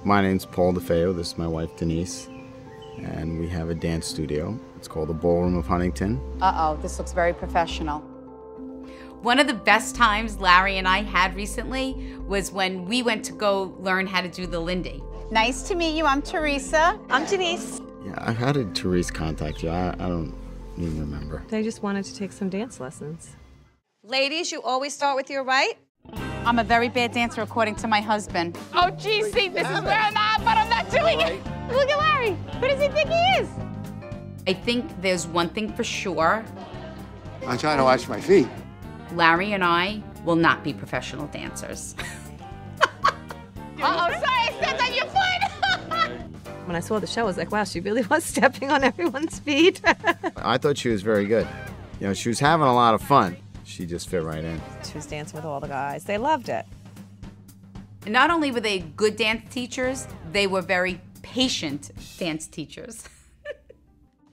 My name's Paul DeFeo. This is my wife, Denise. And we have a dance studio. It's called the Ballroom of Huntington. Uh-oh, this looks very professional. One of the best times Larry and I had recently was when we went to go learn how to do the Lindy. Nice to meet you. I'm Teresa. I'm Denise. Yeah, how did Therese contact you? I don't even remember. They just wanted to take some dance lessons. Ladies, you always start with your right. I'm a very bad dancer according to my husband. Oh, geez, see, this is where I'm at, but I'm not doing it. Look at Larry. Who does he think he is? I think there's one thing for sure. I'm trying to watch my feet. Larry and I will not be professional dancers. Uh-oh, sorry, I stepped on your foot. When I saw the show, I was like, wow, she really was stepping on everyone's feet. I thought she was very good. You know, she was having a lot of fun. She just fit right in. She was dancing with all the guys. They loved it. And not only were they good dance teachers, they were very patient dance teachers.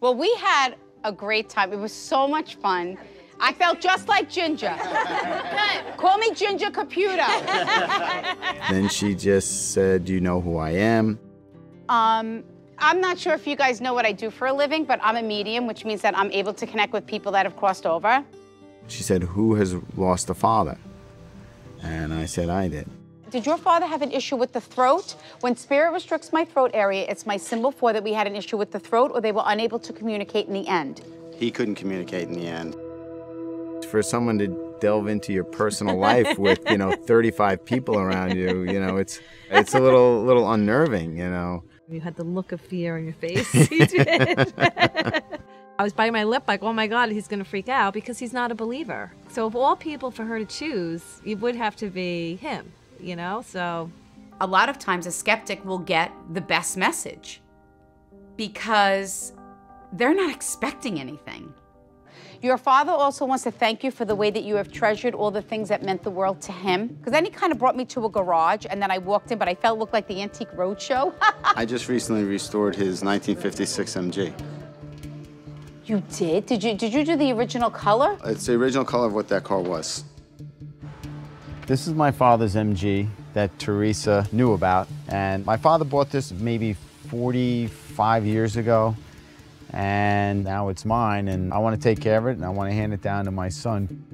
Well, we had a great time. It was so much fun. I felt just like Ginger. Call me Ginger Caputo. Then she just said, "Do you know who I am?" I'm not sure if you guys know what I do for a living, but I'm a medium, which means that I'm able to connect with people that have crossed over. She said, "Who has lost a father?" And I said, "I did." Did your father have an issue with the throat? When spirit restricts my throat area, it's my symbol for that we had an issue with the throat or they were unable to communicate in the end. He couldn't communicate in the end. For someone to delve into your personal life with, 35 people around you, it's a little unnerving, You had the look of fear on your face. You did. I was biting my lip like, oh my God, he's going to freak out because he's not a believer. So of all people for her to choose, it would have to be him, so. A lot of times a skeptic will get the best message because they're not expecting anything. Your father also wants to thank you for the way that you have treasured all the things that meant the world to him. Because then he kind of brought me to a garage, and then I walked in, but I felt it looked like the Antique Roadshow. I just recently restored his 1956 MG. You did? Did you do the original color? It's the original color of what that car was. This is my father's MG that Teresa knew about. And my father bought this maybe 45 years ago. And now it's mine, and I want to take care of it, and I want to hand it down to my son.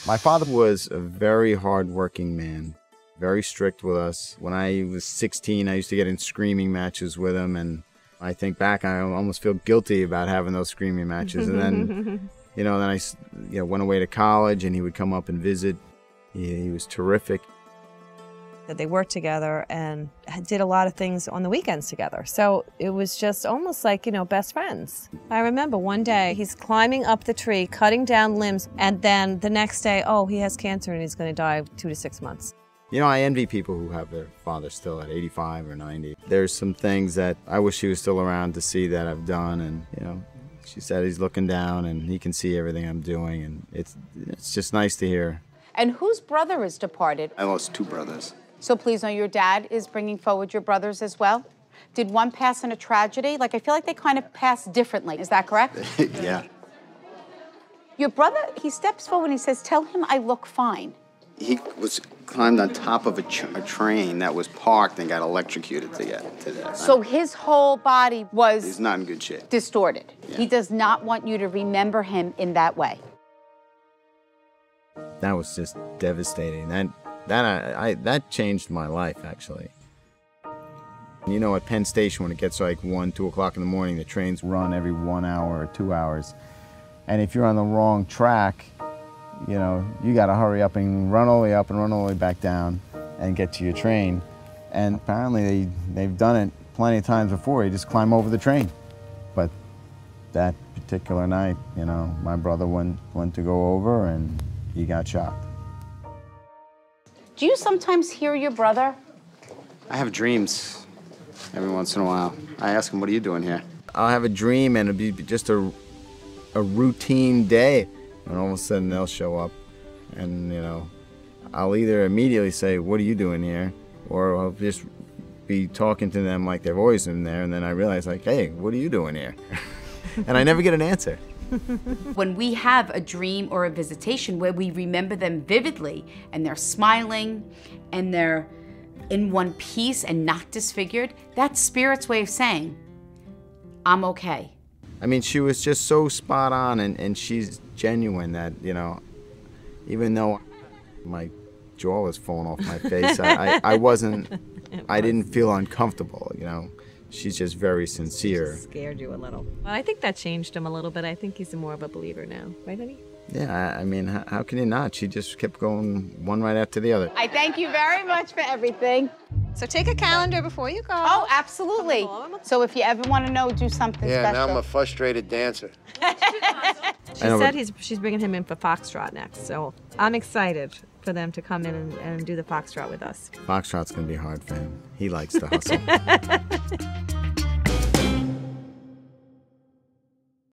My father was a very hard-working man, very strict with us. When I was 16, I used to get in screaming matches with him, and I think back, I almost feel guilty about having those screaming matches. And then, then I went away to college, and he would come up and visit. He was terrific. They worked together and did a lot of things on the weekends together. So it was just almost like, best friends. I remember one day he's climbing up the tree, cutting down limbs, and then the next day, oh, he has cancer and he's going to die 2 to 6 months. I envy people who have their father still at 85 or 90. There's some things that I wish he was still around to see that I've done, and, she said he's looking down and he can see everything I'm doing, and it's just nice to hear. And whose brother is departed? I lost 2 brothers. So please know your dad is bringing forward your brothers as well? Did one pass in a tragedy? I feel like they kind of passed differently. Is that correct? Yeah. Your brother, he steps forward and he says, tell him I look fine. He was climbed on top of a train that was parked and got electrocuted to get to that. So his whole body was... He's not in good shape. Distorted. Yeah. He does not want you to remember him in that way. That was just devastating. That changed my life, actually. At Penn Station, when it gets like 1, 2 o'clock in the morning, the trains run every 1 hour or 2 hours. And if you're on the wrong track, you got to hurry up and run all the way up and run all the way back down and get to your train. And apparently they've done it plenty of times before. You just climb over the train. But that particular night, my brother went to go over and he got shocked. Do you sometimes hear your brother? I have dreams every once in a while. I ask him, what are you doing here? I'll have a dream and it'll be just a routine day. And all of a sudden they'll show up and, I'll either immediately say, what are you doing here? Or I'll just be talking to them like they've always been there. And then I realize hey, what are you doing here? And I never get an answer. When we have a dream or a visitation where we remember them vividly and they're smiling and they're in one piece and not disfigured, that's Spirit's way of saying, I'm okay. I mean, she was just so spot on, and she's genuine that, you know, even though my jaw was falling off my face, I didn't feel uncomfortable, you know. She's just very sincere. Just scared you a little. Well, I think that changed him a little bit. I think he's more of a believer now. Right, honey? Yeah, I mean, how can you not? She just kept going one right after the other. I thank you very much for everything. So take a calendar before you go. Oh, absolutely. So if you ever want to know, do something Yeah, special. now I'm a frustrated dancer. She said she's bringing him in for Foxtrot next, so I'm excited for them to come in and do the Foxtrot with us. Foxtrot's gonna be hard for him. He likes to hustle.